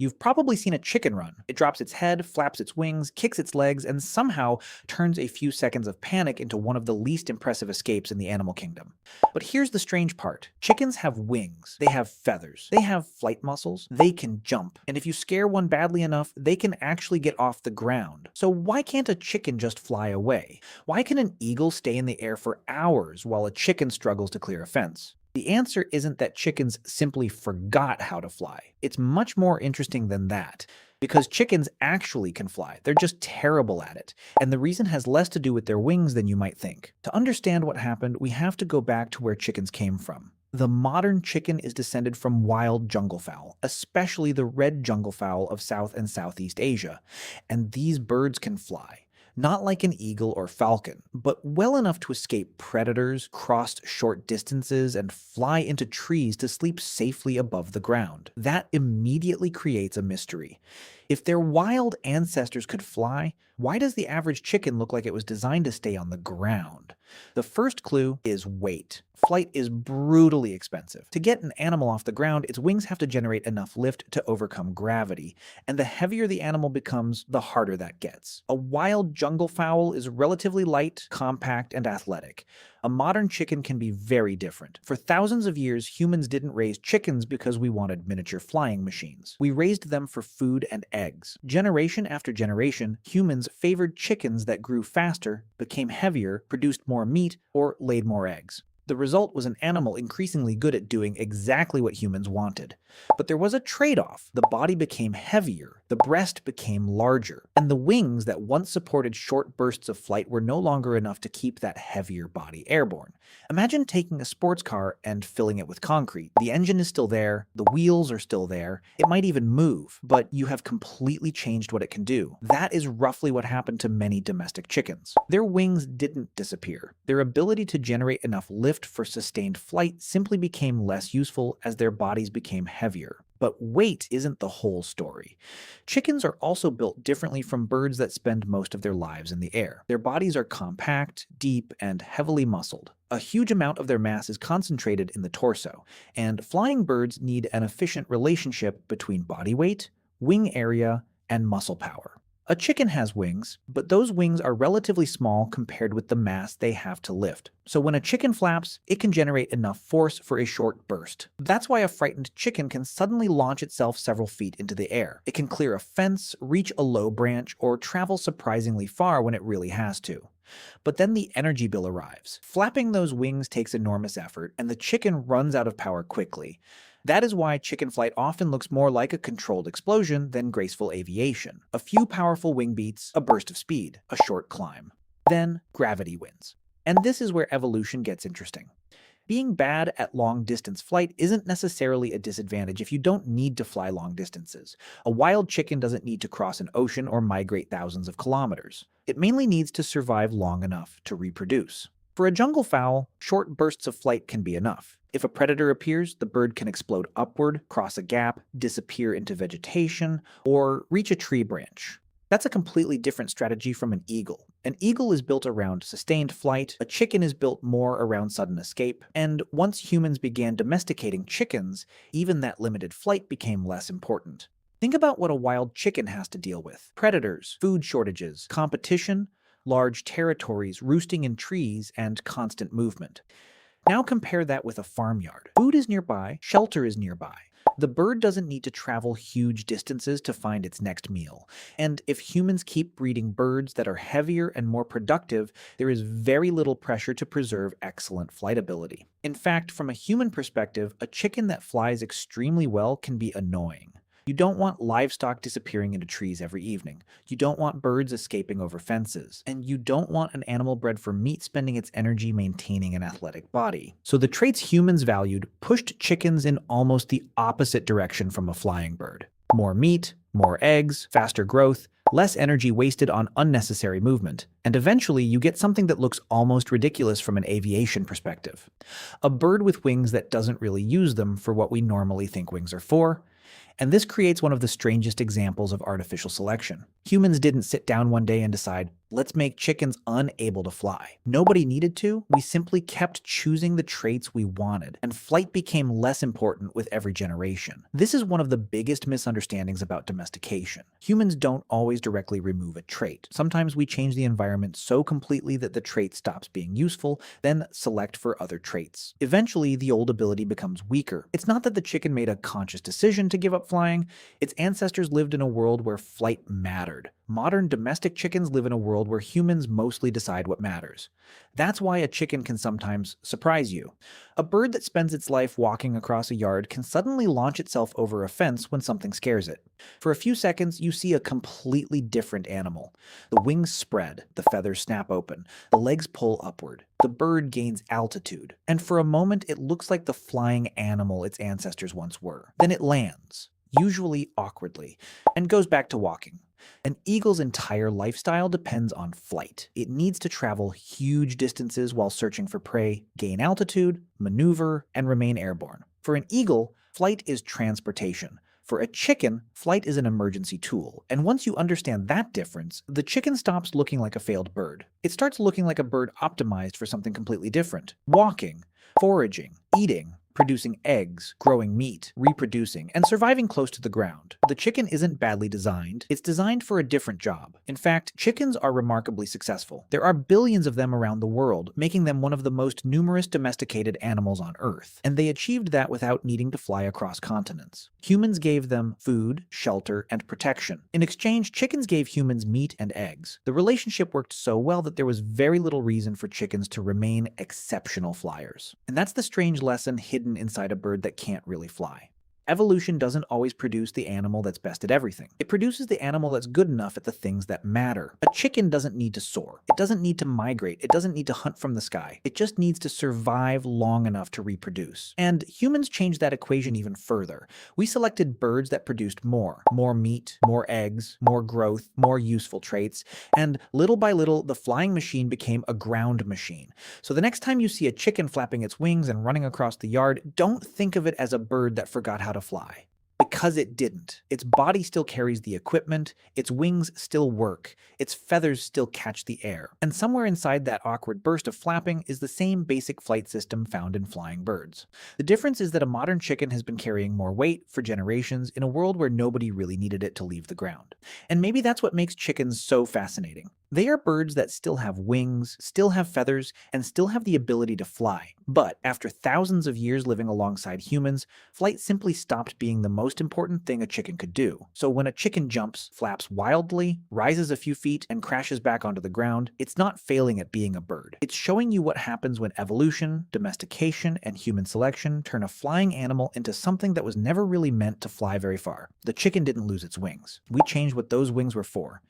You've probably seen a chicken run. It drops its head, flaps its wings, kicks its legs, and somehow turns a few seconds of panic into one of the least impressive escapes in the animal kingdom. But here's the strange part. Chickens have wings. They have feathers. They have flight muscles. They can jump. And if you scare one badly enough, they can actually get off the ground. So why can't a chicken just fly away? Why can an eagle stay in the air for hours while a chicken struggles to clear a fence? The answer isn't that chickens simply forgot how to fly. It's much more interesting than that. Because chickens actually can fly. They're just terrible at it. And the reason has less to do with their wings than you might think. To understand what happened, we have to go back to where chickens came from. The modern chicken is descended from wild junglefowl, especially the red junglefowl of South and Southeast Asia. And these birds can fly. Not like an eagle or falcon, but well enough to escape predators, cross short distances, and fly into trees to sleep safely above the ground. That immediately creates a mystery. If their wild ancestors could fly, why does the average chicken look like it was designed to stay on the ground? The first clue is weight. Flight is brutally expensive. To get an animal off the ground, its wings have to generate enough lift to overcome gravity, and the heavier the animal becomes, the harder that gets. A wild jungle fowl is relatively light, compact, and athletic. A modern chicken can be very different. For thousands of years, humans didn't raise chickens because we wanted miniature flying machines. We raised them for food and eggs. Generation after generation, humans favored chickens that grew faster, became heavier, produced more meat, or laid more eggs. The result was an animal increasingly good at doing exactly what humans wanted. But there was a trade-off. The body became heavier, the breast became larger, and the wings that once supported short bursts of flight were no longer enough to keep that heavier body airborne. Imagine taking a sports car and filling it with concrete. The engine is still there, the wheels are still there, it might even move, but you have completely changed what it can do. That is roughly what happened to many domestic chickens. Their wings didn't disappear. Their ability to generate enough lift for sustained flight simply became less useful as their bodies became heavier. But weight isn't the whole story. Chickens are also built differently from birds that spend most of their lives in the air. Their bodies are compact, deep, and heavily muscled. A huge amount of their mass is concentrated in the torso, and flying birds need an efficient relationship between body weight, wing area, and muscle power. A chicken has wings, but those wings are relatively small compared with the mass they have to lift. So when a chicken flaps, it can generate enough force for a short burst. That's why a frightened chicken can suddenly launch itself several feet into the air. It can clear a fence, reach a low branch, or travel surprisingly far when it really has to. But then the energy bill arrives. Flapping those wings takes enormous effort, and the chicken runs out of power quickly. That is why chicken flight often looks more like a controlled explosion than graceful aviation. A few powerful wing beats, a burst of speed, a short climb. Then gravity wins. And this is where evolution gets interesting. Being bad at long-distance flight isn't necessarily a disadvantage if you don't need to fly long distances. A wild chicken doesn't need to cross an ocean or migrate thousands of kilometers. It mainly needs to survive long enough to reproduce. For a jungle fowl, short bursts of flight can be enough. If a predator appears, the bird can explode upward, cross a gap, disappear into vegetation, or reach a tree branch. That's a completely different strategy from an eagle. An eagle is built around sustained flight, a chicken is built more around sudden escape, and once humans began domesticating chickens, even that limited flight became less important. Think about what a wild chicken has to deal with. Predators, food shortages, competition, large territories, roosting in trees, and constant movement. Now compare that with a farmyard. Food is nearby, shelter is nearby. The bird doesn't need to travel huge distances to find its next meal. And if humans keep breeding birds that are heavier and more productive, there is very little pressure to preserve excellent flight ability. In fact, from a human perspective, a chicken that flies extremely well can be annoying. You don't want livestock disappearing into trees every evening. You don't want birds escaping over fences. And you don't want an animal bred for meat spending its energy maintaining an athletic body. So the traits humans valued pushed chickens in almost the opposite direction from a flying bird. More meat, more eggs, faster growth, less energy wasted on unnecessary movement, and eventually you get something that looks almost ridiculous from an aviation perspective. A bird with wings that doesn't really use them for what we normally think wings are for. And this creates one of the strangest examples of artificial selection. Humans didn't sit down one day and decide, let's make chickens unable to fly. Nobody needed to. We simply kept choosing the traits we wanted, and flight became less important with every generation. This is one of the biggest misunderstandings about domestication. Humans don't always directly remove a trait. Sometimes we change the environment so completely that the trait stops being useful, then select for other traits. Eventually, the old ability becomes weaker. It's not that the chicken made a conscious decision to give up flying. Its ancestors lived in a world where flight mattered. Modern domestic chickens live in a world where humans mostly decide what matters. That's why a chicken can sometimes surprise you. A bird that spends its life walking across a yard can suddenly launch itself over a fence when something scares it. For a few seconds, you see a completely different animal. The wings spread, the feathers snap open, the legs pull upward. The bird gains altitude, and for a moment it looks like the flying animal its ancestors once were. Then it lands, usually awkwardly, and goes back to walking. An eagle's entire lifestyle depends on flight. It needs to travel huge distances while searching for prey, gain altitude, maneuver, and remain airborne. For an eagle, flight is transportation. For a chicken, flight is an emergency tool, and once you understand that difference, the chicken stops looking like a failed bird. It starts looking like a bird optimized for something completely different: walking, foraging, eating, producing eggs, growing meat, reproducing, and surviving close to the ground. The chicken isn't badly designed, it's designed for a different job. In fact, chickens are remarkably successful. There are billions of them around the world, making them one of the most numerous domesticated animals on Earth, and they achieved that without needing to fly across continents. Humans gave them food, shelter, and protection. In exchange, chickens gave humans meat and eggs. The relationship worked so well that there was very little reason for chickens to remain exceptional flyers. And that's the strange lesson hidden inside a bird that can't really fly. Evolution doesn't always produce the animal that's best at everything. It produces the animal that's good enough at the things that matter. A chicken doesn't need to soar. It doesn't need to migrate. It doesn't need to hunt from the sky. It just needs to survive long enough to reproduce. And humans changed that equation even further. We selected birds that produced more meat, more eggs, more growth, more useful traits, and little by little, the flying machine became a ground machine. So the next time you see a chicken flapping its wings and running across the yard, don't think of it as a bird that forgot how to fly. Because it didn't. Its body still carries the equipment, its wings still work, its feathers still catch the air. And somewhere inside that awkward burst of flapping is the same basic flight system found in flying birds. The difference is that a modern chicken has been carrying more weight for generations in a world where nobody really needed it to leave the ground. And maybe that's what makes chickens so fascinating. They are birds that still have wings, still have feathers, and still have the ability to fly. But after thousands of years living alongside humans, flight simply stopped being the most important thing a chicken could do. So when a chicken jumps, flaps wildly, rises a few feet, and crashes back onto the ground, it's not failing at being a bird. It's showing you what happens when evolution, domestication, and human selection turn a flying animal into something that was never really meant to fly very far. The chicken didn't lose its wings. We changed what those wings were for.